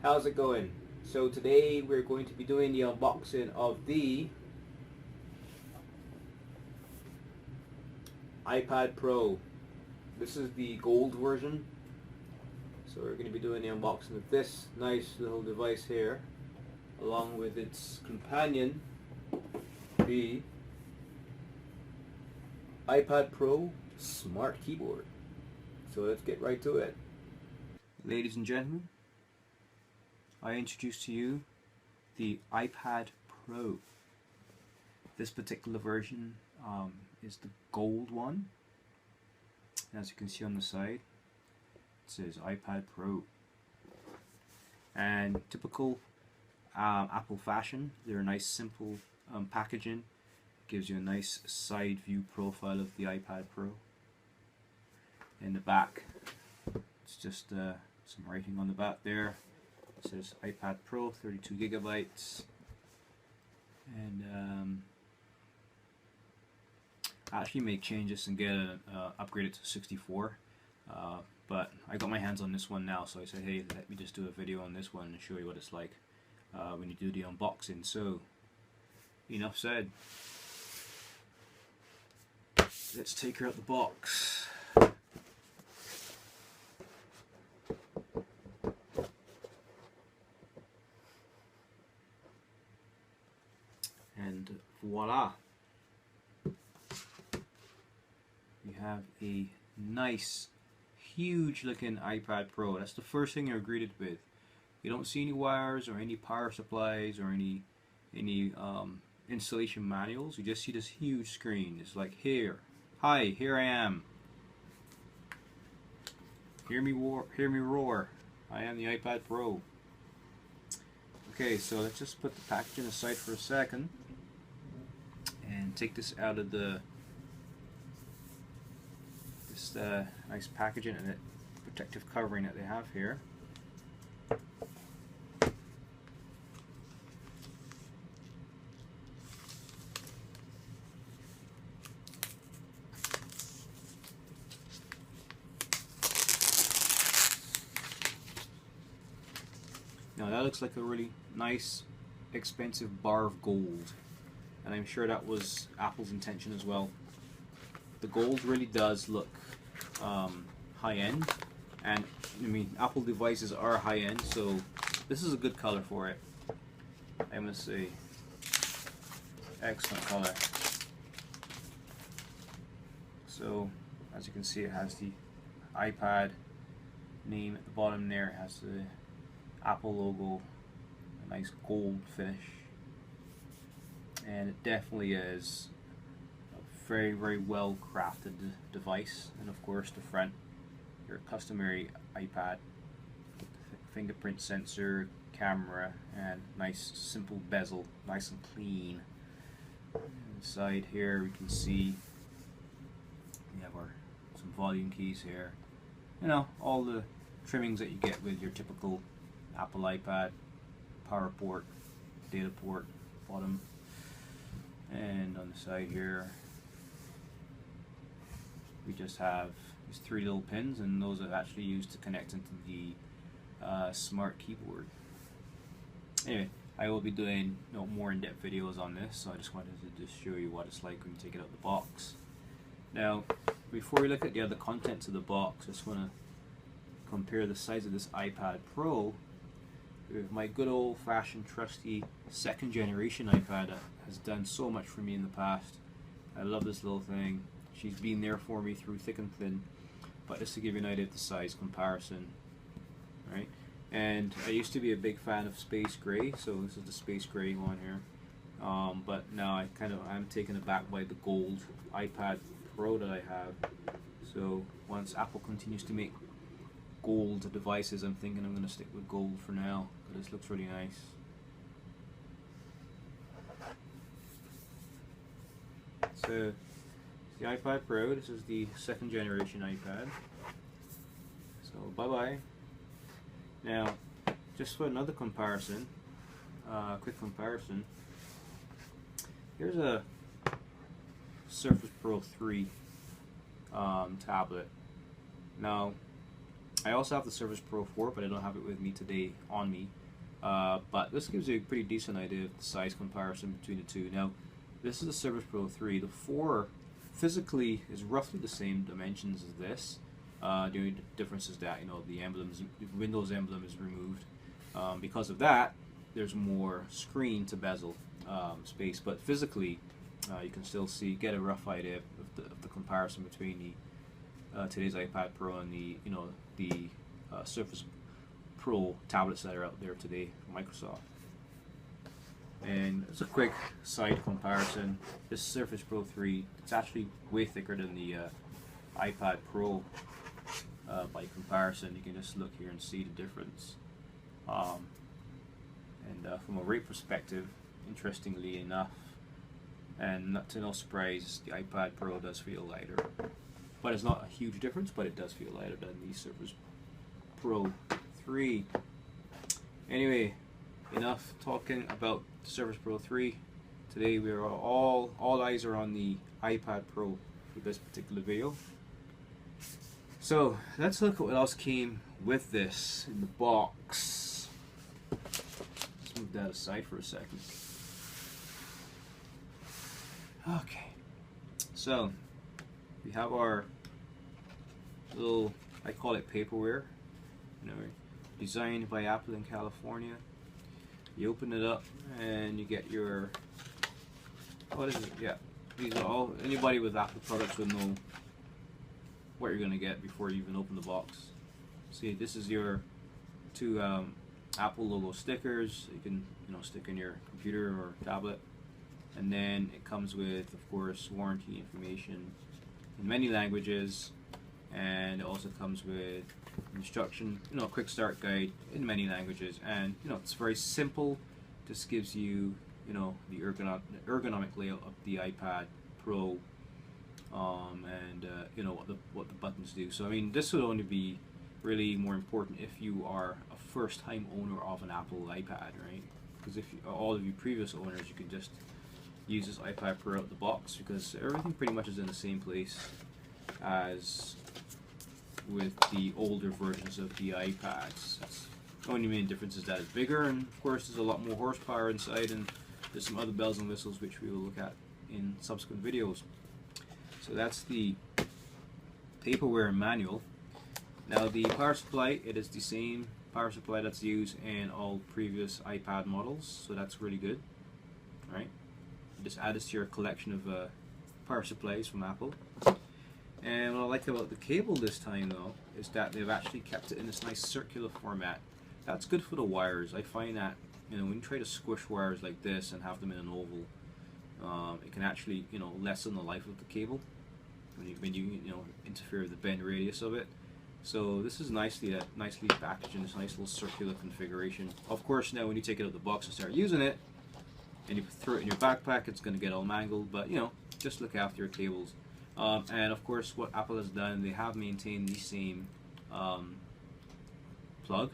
How's it going? So today we're going to be doing the unboxing of the iPad Pro. This is the gold version. So we're going to be doing the unboxing of this nice little device here, along with its companion, the iPad Pro Smart Keyboard. So let's get right to it. Ladies and gentlemen, I introduce to you the iPad Pro. This particular version is the gold one. As you can see on the side, it says iPad Pro. And typical Apple fashion, they're a nice simple packaging. Gives you a nice side view profile of the iPad Pro. In the back, it's just some writing on the back there. It says iPad Pro, 32 gigabytes, and I actually make changes and get upgrade it to 64. But I got my hands on this one now, so I said, hey, let me just do a video on this one and show you what it's like when you do the unboxing. So, enough said. Let's take her out the box. And voila, you have a nice, huge looking iPad Pro. That's the first thing you're greeted with. You don't see any wires or any power supplies or any installation manuals. You just see this huge screen. It's like, hi, here I am. Hear me roar. I am the iPad Pro. Okay, so let's just put the packaging aside for a second and take this out of this nice packaging and the protective covering that they have here. Now that looks like a really nice, expensive bar of gold, and I'm sure that was Apple's intention as well. The gold really does look high-end, and I mean, Apple devices are high-end, so this is a good color for it. I must say, excellent color. So, as you can see, it has the iPad name at the bottom there. It has the Apple logo, a nice gold finish, and it definitely is a very, very well crafted device. And of course the front, your customary iPad, fingerprint sensor, camera, and nice simple bezel, nice and clean. Inside here we can see we have some volume keys here. You know, all the trimmings that you get with your typical Apple iPad, power port, data port, bottom, and on the side here we just have these three little pins, and those are actually used to connect into the smart keyboard. Anyway, I will be doing more in-depth videos on this, so I just wanted to just show you what it's like when you take it out of the box. Now, before we look at the other contents of the box, I just want to compare the size of this iPad Pro with my good old-fashioned trusty second generation iPad that has done so much for me in the past. I love this little thing. She's been there for me through thick and thin. But just to give you an idea of the size comparison, right? And I used to be a big fan of space gray, so this is the space gray one here. But now I'm taken aback by the gold iPad Pro that I have. So once Apple continues to make gold devices, I'm thinking I'm going to stick with gold for now. But this looks really nice. So the iPad Pro, this is the second generation iPad. So bye bye. Now, just for another comparison, quick comparison, here's a Surface Pro 3 tablet. Now, I also have the Surface Pro 4, but I don't have it with me today on me. But this gives you a pretty decent idea of the size comparison between the two. Now, this is the Surface Pro 3. The 4 physically is roughly the same dimensions as this. The only difference is that the Windows emblem is removed. Because of that, there's more screen to bezel space. But physically, you can still get a rough idea of the comparison between today's iPad Pro and the Surface Pro tablets that are out there today from Microsoft. And it's a quick side comparison. This Surface Pro 3, it's actually way thicker than the iPad Pro by comparison. You can just look here and see the difference. From a weight perspective, interestingly enough, and not to no surprise, the iPad Pro does feel lighter. But it's not a huge difference, but it does feel lighter than the Surface Pro 3. Anyway, enough talking about the Surface Pro 3. Today we are all eyes are on the iPad Pro for this particular video. So let's look at what else came with this in the box. Let's move that aside for a second. Okay, so we have our little, I call it paperware, designed by Apple in California. You open it up and you get your, what is it? Yeah, these are all, anybody with Apple products would know what you're going to get before you even open the box. See, this is your two Apple logo stickers you can stick in your computer or tablet. And then it comes with, of course, warranty information in many languages, and it also comes with instruction, a quick start guide in many languages, and it's very simple. This gives you, the ergonomic layout of the iPad Pro, and what the buttons do. So I mean, this would only be really more important if you are a first-time owner of an Apple iPad, right? Because if all of you previous owners, you can just use this iPad Pro out of the box, because everything pretty much is in the same place as with the older versions of the iPads. The only main difference is that it's bigger, and of course there's a lot more horsepower inside, and there's some other bells and whistles which we will look at in subsequent videos. So that's the paperware manual. Now the power supply, it is the same power supply that's used in all previous iPad models, so that's really good. Right? Just add this to your collection of power supplies from Apple. And what I like about the cable this time, though, is that they've actually kept it in this nice circular format. That's good for the wires. I find that when you try to squish wires like this and have them in an oval, it can actually lessen the life of the cable when you interfere with the bend radius of it. So this is nicely packaged in this nice little circular configuration. Of course, now when you take it out of the box and start using it, and you throw it in your backpack, it's going to get all mangled, but just look after your cables. And of course, what Apple has done, they have maintained the same plug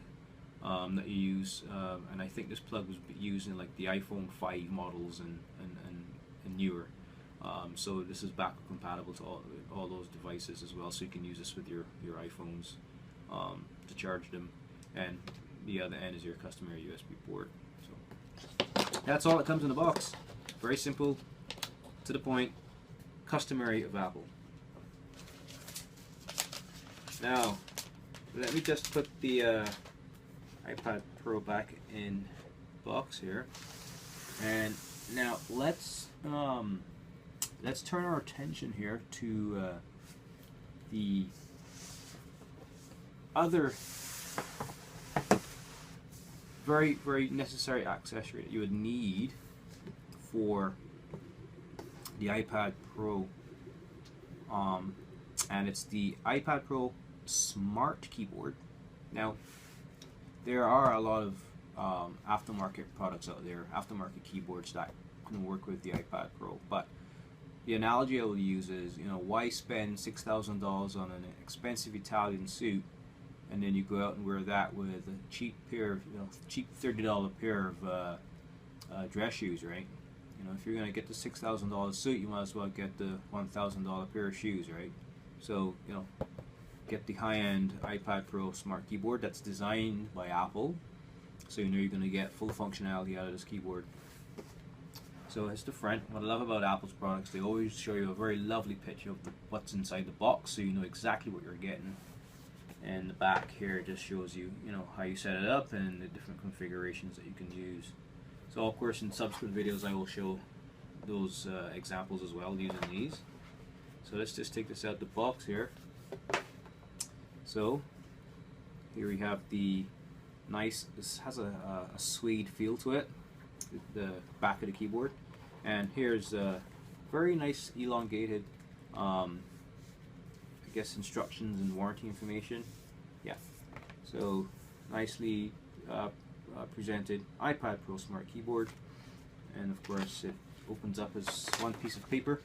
that you use, and I think this plug was used in like the iPhone 5 models and newer. So this is backward compatible to all those devices as well, so you can use this with your iPhones to charge them, and the other end is your customary USB port. That's all that comes in the box. Very simple, to the point, customary of Apple. Now, let me just put the iPad Pro back in box here, and now let's turn our attention here to the other very, very necessary accessory that you would need for the iPad Pro, and it's the iPad Pro Smart Keyboard. Now, there are a lot of aftermarket products out there, aftermarket keyboards that can work with the iPad Pro, but the analogy I will use is, why spend $6,000 on an expensive Italian suit, and then you go out and wear that with a cheap pair of, cheap $30 pair of dress shoes, right? If you're going to get the $6,000 suit, you might as well get the $1,000 pair of shoes, right? So, get the high-end iPad Pro Smart Keyboard that's designed by Apple, so you know you're going to get full functionality out of this keyboard. So it's the front. What I love about Apple's products, they always show you a very lovely picture of what's inside the box, so you know exactly what you're getting. And the back here just shows you, you know, how you set it up and the different configurations that you can use. So of course in subsequent videos I will show those examples as well using these. So let's just take this out the box here. So here we have the nice, this has a suede feel to it, the back of the keyboard. And here's a very nice elongated, I guess, instructions and warranty information. Yeah, so nicely presented iPad Pro Smart Keyboard, and of course it opens up as one piece of paper,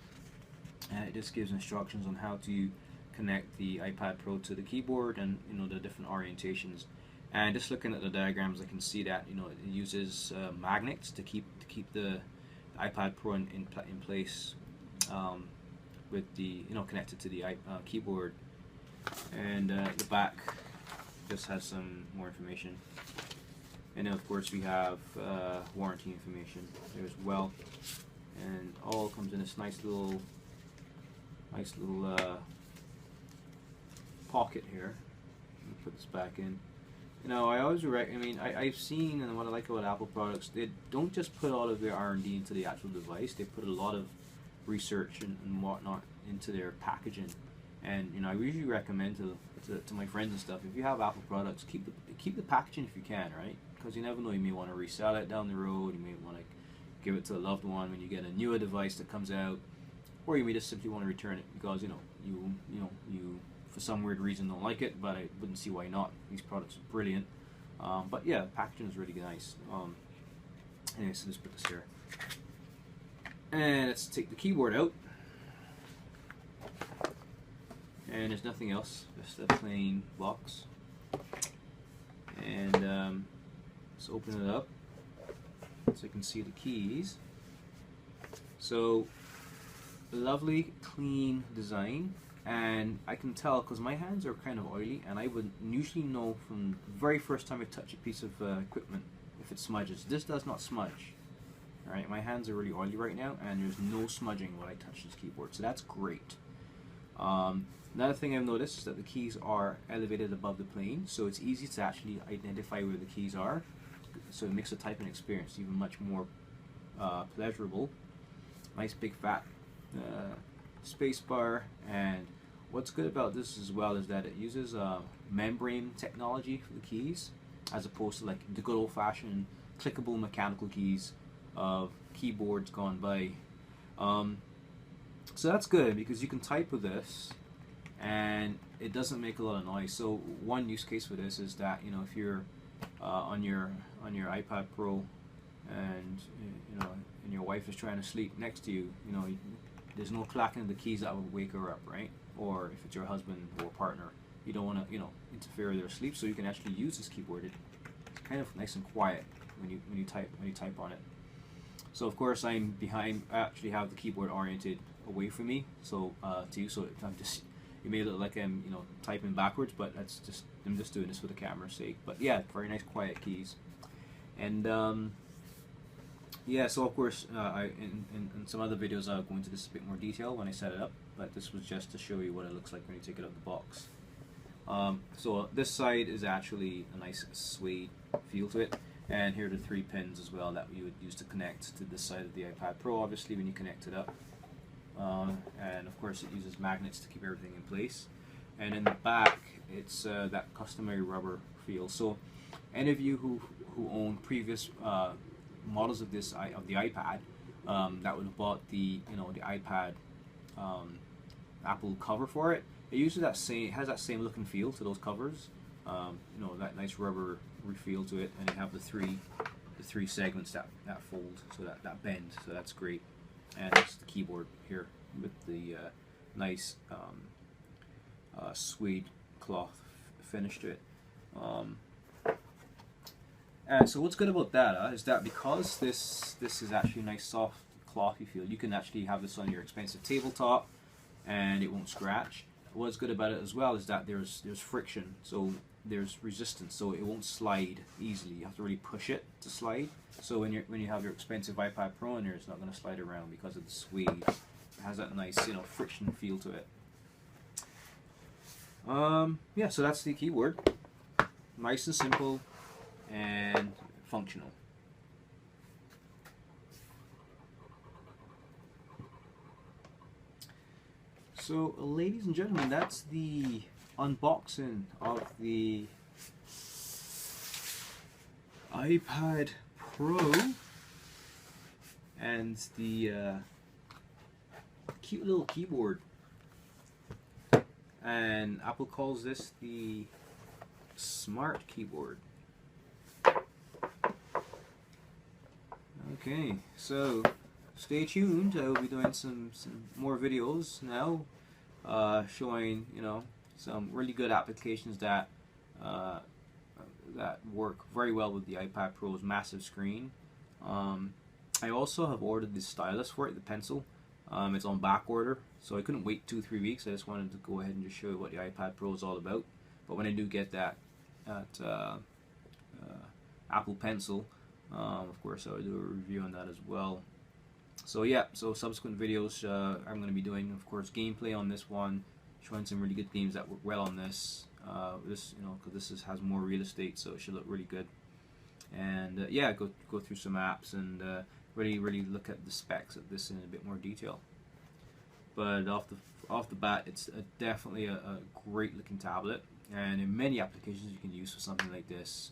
and it just gives instructions on how to connect the iPad Pro to the keyboard, and you know the different orientations. And just looking at the diagrams, I can see that you know it uses magnets to keep the iPad Pro in place with the connected to the keyboard. And the back just has some more information, and then of course we have warranty information there as well, and all comes in this nice little pocket here. Let me put this back in. You know, I always I've seen, and what I like about Apple products, they don't just put all of their R&D into the actual device, they put a lot of research and whatnot into their packaging. And you know, I usually recommend to my friends and stuff, if you have Apple products, keep the packaging if you can, right? Because you never know, you may want to resell it down the road, you may want to give it to a loved one when you get a newer device that comes out, or you may just simply want to return it because you for some weird reason don't like it, but I wouldn't see why not. These products are brilliant. But yeah, the packaging is really nice. Anyway, so let's put this here. And let's take the keyboard out. And there's nothing else, just a plain box. And let's open it up so you can see the keys. So, lovely, clean design. And I can tell because my hands are kind of oily, and I would usually know from the very first time I touch a piece of equipment if it smudges. This does not smudge. Alright, my hands are really oily right now, and there's no smudging when I touch this keyboard, so that's great. Another thing I've noticed is that the keys are elevated above the plane, so it's easy to actually identify where the keys are, so it makes the typing experience even much more pleasurable. Nice big fat space bar, and what's good about this as well is that it uses membrane technology for the keys, as opposed to like the good old-fashioned clickable mechanical keys of keyboards gone by. So that's good because you can type with this and it doesn't make a lot of noise. So one use case for this is that, you know, if you're on your iPad Pro and you know, and your wife is trying to sleep next to you, you know, there's no clacking of the keys that would wake her up, right? Or if it's your husband or partner, you don't want to, you know, interfere with their sleep, so you can actually use this keyboard. It's kind of nice and quiet when you type on it. So of course I'm behind. I actually have the keyboard oriented away from me, so so I'm just, it may look like I'm, you know, typing backwards, but that's just, I'm just doing this for the camera's sake. But yeah, very nice quiet keys. And yeah, so of course in some other videos I'll go into this a bit more detail when I set it up, but this was just to show you what it looks like when you take it out of the box. So this side is actually a nice suede feel to it, and here are the 3 pins as well that you would use to connect to this side of the iPad Pro, obviously, when you connect it up. And of course it uses magnets to keep everything in place. And in the back it's that customary rubber feel. So any of you who own previous models of the iPad that would have bought the the iPad Apple cover for it, it uses that same, has that same look and feel to those covers. That nice rubber feel to it, and you have the three segments that fold, so that bend, so that's great. And it's the keyboard here with the nice suede cloth finish to it. And so what's good about that is that because this is actually a nice soft clothy feel, you can actually have this on your expensive tabletop and it won't scratch. what's good about it as well is that there's friction, so there's resistance, so it won't slide easily. You have to really push it to slide. So when you have your expensive iPad Pro in there, it's not going to slide around because of the suede. It has that nice, friction feel to it. Yeah, so that's the keyboard. Nice and simple and functional. So, ladies and gentlemen, that's the unboxing of the iPad Pro and the cute little keyboard. And Apple calls this the Smart Keyboard. Okay, so stay tuned. I will be doing some more videos now, showing some really good applications that that work very well with the iPad Pro's massive screen. I also have ordered the stylus for it, the pencil. It's on back order, so I couldn't wait 2-3 weeks. I just wanted to go ahead and just show you what the iPad Pro is all about. But when I do get that Apple Pencil, of course I'll do a review on that as well. So yeah, so subsequent videos I'm going to be doing, of course, gameplay on this one, showing some really good games that work well on this. This, because this has more real estate, so it should look really good. And yeah, go through some apps and really look at the specs of this in a bit more detail. But off the bat, it's definitely a great looking tablet, and in many applications you can use for something like this.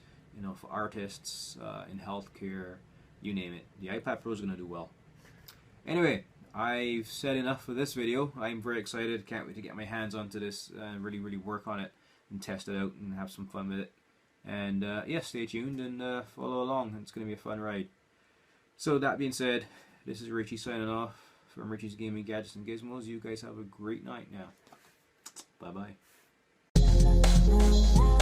For artists, in healthcare, you name it. The iPad Pro is going to do well. Anyway, I've said enough for this video. I'm very excited. Can't wait to get my hands onto this and really work on it and test it out and have some fun with it. And yeah, stay tuned and follow along. It's going to be a fun ride. So that being said, this is Richie signing off from Richie's Gaming Gadgets and Gizmos. You guys have a great night now. Bye bye.